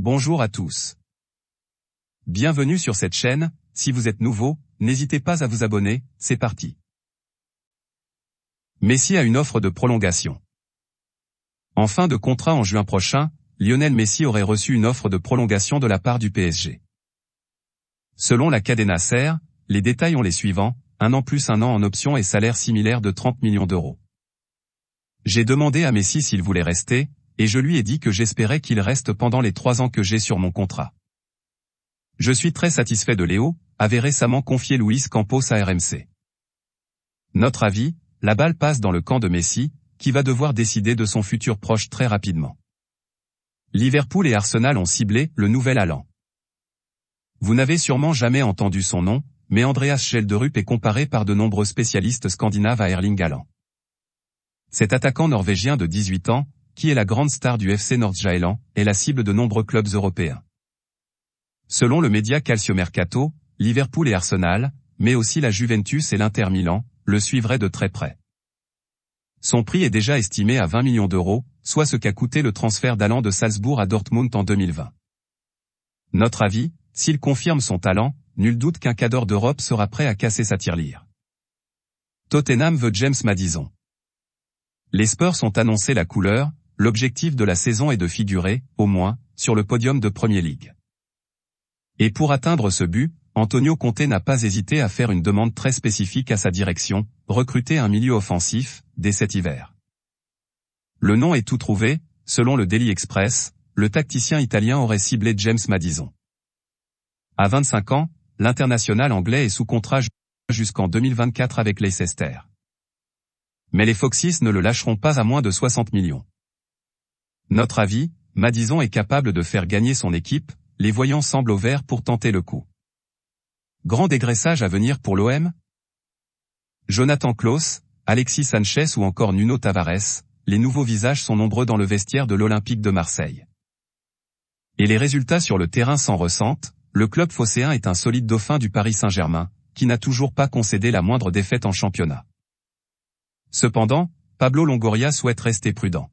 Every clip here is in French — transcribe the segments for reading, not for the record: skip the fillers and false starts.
Bonjour à tous. Bienvenue sur cette chaîne, si vous êtes nouveau, n'hésitez pas à vous abonner, c'est parti. Messi a une offre de prolongation. En fin de contrat en juin prochain, Lionel Messi aurait reçu une offre de prolongation de la part du PSG. Selon la Cadena Ser, les détails ont les suivants, 1 an plus 1 an en option et salaire similaire de 30 millions d'euros. J'ai demandé à Messi s'il voulait rester, et je lui ai dit que j'espérais qu'il reste pendant les 3 ans que j'ai sur mon contrat. Je suis très satisfait de Léo, avait récemment confié Luis Campos à RMC. Notre avis, la balle passe dans le camp de Messi, qui va devoir décider de son futur proche très rapidement. Liverpool et Arsenal ont ciblé le nouvel Haaland. Vous n'avez sûrement jamais entendu son nom, mais Andreas Schjelderup est comparé par de nombreux spécialistes scandinaves à Erling Haaland. Cet attaquant norvégien de 18 ans, qui est la grande star du FC Nordsjælland, est la cible de nombreux clubs européens. Selon le média Calciomercato, Liverpool et Arsenal, mais aussi la Juventus et l'Inter Milan, le suivraient de très près. Son prix est déjà estimé à 20 millions d'euros, soit ce qu'a coûté le transfert d'Haaland de Salzbourg à Dortmund en 2020. Notre avis, s'il confirme son talent, nul doute qu'un cadre d'Europe sera prêt à casser sa tirelire. Tottenham veut James Maddison. Les Spurs ont annoncé la couleur, l'objectif de la saison est de figurer, au moins, sur le podium de Premier League. Et pour atteindre ce but, Antonio Conte n'a pas hésité à faire une demande très spécifique à sa direction, recruter un milieu offensif, dès cet hiver. Le nom est tout trouvé, selon le Daily Express, le tacticien italien aurait ciblé James Maddison. À 25 ans, l'international anglais est sous contrat jusqu'en 2024 avec Leicester. Mais les Foxes ne le lâcheront pas à moins de 60 millions. Notre avis, Maddison est capable de faire gagner son équipe, les voyants semblent au vert pour tenter le coup. Grand dégraissage à venir pour l'OM? Jonathan Klaus, Alexis Sanchez ou encore Nuno Tavares, les nouveaux visages sont nombreux dans le vestiaire de l'Olympique de Marseille. Et les résultats sur le terrain s'en ressentent, le club phocéen est un solide dauphin du Paris Saint-Germain, qui n'a toujours pas concédé la moindre défaite en championnat. Cependant, Pablo Longoria souhaite rester prudent.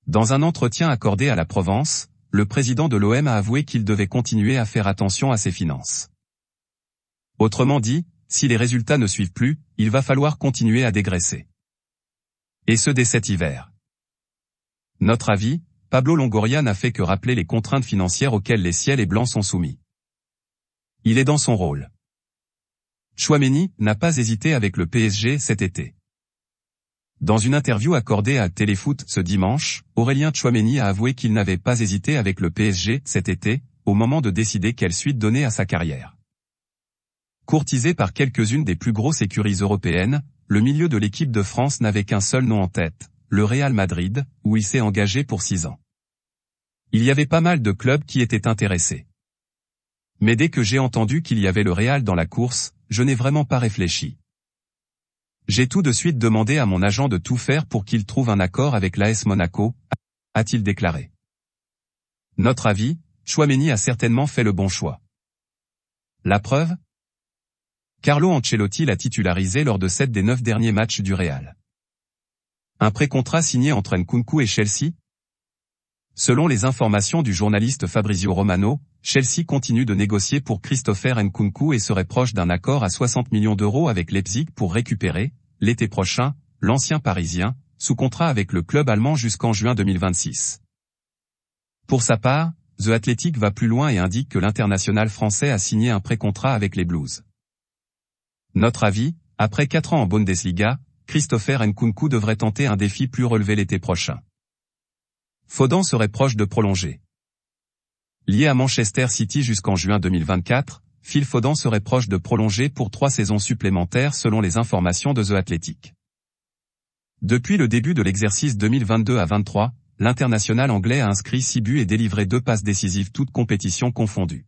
Dans un entretien accordé à la Provence, le président de l'OM a avoué qu'il devait continuer à faire attention à ses finances. Autrement dit, si les résultats ne suivent plus, il va falloir continuer à dégraisser. Et ce dès cet hiver. Notre avis, Pablo Longoria n'a fait que rappeler les contraintes financières auxquelles les ciels et blancs sont soumis. Il est dans son rôle. Tchouaméni n'a pas hésité avec le PSG cet été. Dans une interview accordée à Téléfoot ce dimanche, Aurélien Tchouaméni a avoué qu'il n'avait pas hésité avec le PSG cet été, au moment de décider quelle suite donner à sa carrière. Courtisé par quelques-unes des plus grosses écuries européennes, le milieu de l'équipe de France n'avait qu'un seul nom en tête, le Real Madrid, où il s'est engagé pour 6 ans. Il y avait pas mal de clubs qui étaient intéressés. Mais dès que j'ai entendu qu'il y avait le Real dans la course, je n'ai vraiment pas réfléchi. J'ai tout de suite demandé à mon agent de tout faire pour qu'il trouve un accord avec l'AS Monaco, a-t-il déclaré. Notre avis, Tchouaméni a certainement fait le bon choix. La preuve? Carlo Ancelotti l'a titularisé lors de 7 des 9 derniers matchs du Real. Un pré-contrat signé entre Nkunku et Chelsea? Selon les informations du journaliste Fabrizio Romano, Chelsea continue de négocier pour Christopher Nkunku et serait proche d'un accord à 60 millions d'euros avec Leipzig pour récupérer, l'été prochain, l'ancien Parisien, sous contrat avec le club allemand jusqu'en juin 2026. Pour sa part, The Athletic va plus loin et indique que l'international français a signé un pré-contrat avec les Blues. Notre avis, après 4 ans en Bundesliga, Christopher Nkunku devrait tenter un défi plus relevé l'été prochain. Foden serait proche de prolonger. Lié à Manchester City jusqu'en juin 2024, Phil Foden serait proche de prolonger pour 3 saisons supplémentaires selon les informations de The Athletic. Depuis le début de l'exercice 2022 à 23, l'international anglais a inscrit 6 buts et délivré 2 passes décisives toutes compétitions confondues.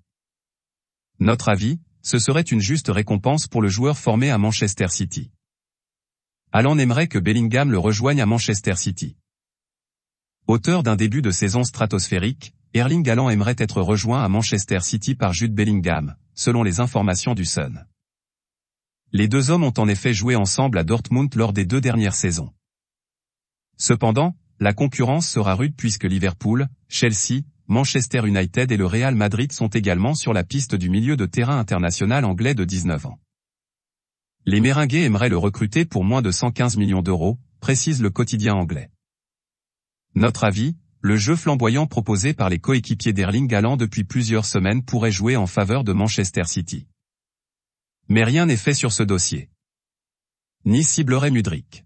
Notre avis, ce serait une juste récompense pour le joueur formé à Manchester City. Haaland aimerait que Bellingham le rejoigne à Manchester City. Auteur d'un début de saison stratosphérique, Erling Haaland aimerait être rejoint à Manchester City par Jude Bellingham, selon les informations du Sun. Les deux hommes ont en effet joué ensemble à Dortmund lors des 2 dernières saisons. Cependant, la concurrence sera rude puisque Liverpool, Chelsea, Manchester United et le Real Madrid sont également sur la piste du milieu de terrain international anglais de 19 ans. Les Méringués aimeraient le recruter pour moins de 115 millions d'euros, précise le quotidien anglais. Notre avis, le jeu flamboyant proposé par les coéquipiers d'Erling Haaland depuis plusieurs semaines pourrait jouer en faveur de Manchester City. Mais rien n'est fait sur ce dossier. Nice ciblerait Mudryk.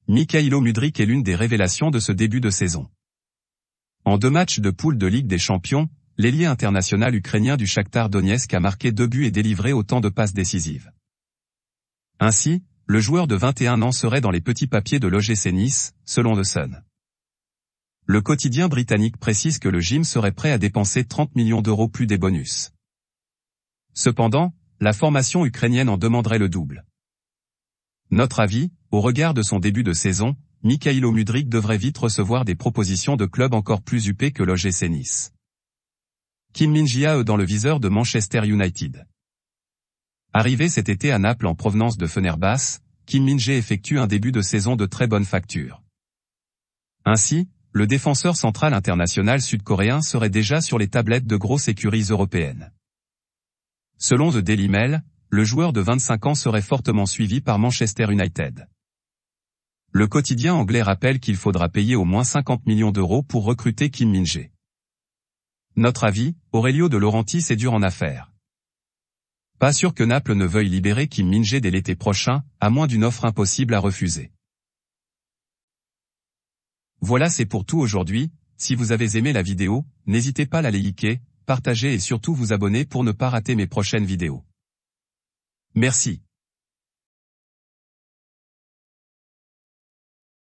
Mykhailo Mudryk est l'une des révélations de ce début de saison. En 2 matchs de poule de Ligue des Champions, l'ailier international ukrainien du Shakhtar Donetsk a marqué 2 buts et délivré autant de passes décisives. Ainsi, le joueur de 21 ans serait dans les petits papiers de l'OGC Nice, selon The Sun. Le quotidien britannique précise que le gym serait prêt à dépenser 30 millions d'euros plus des bonus. Cependant, la formation ukrainienne en demanderait le double. Notre avis, au regard de son début de saison, Mykhailo Mudryk devrait vite recevoir des propositions de clubs encore plus huppés que l'OGC Nice. Kim Min-jae dans le viseur de Manchester United. Arrivé cet été à Naples en provenance de Fenerbahçe, Kim Min-jae effectue un début de saison de très bonne facture. Ainsi, le défenseur central international sud-coréen serait déjà sur les tablettes de grosses écuries européennes. Selon The Daily Mail, le joueur de 25 ans serait fortement suivi par Manchester United. Le quotidien anglais rappelle qu'il faudra payer au moins 50 millions d'euros pour recruter Kim Min-jae. Notre avis, Aurelio De Laurentiis est dur en affaires. Pas sûr que Naples ne veuille libérer Kim Min-jae dès l'été prochain, à moins d'une offre impossible à refuser. Voilà, c'est pour tout aujourd'hui. Si vous avez aimé la vidéo, n'hésitez pas à la liker, partager et surtout vous abonner pour ne pas rater mes prochaines vidéos. Merci.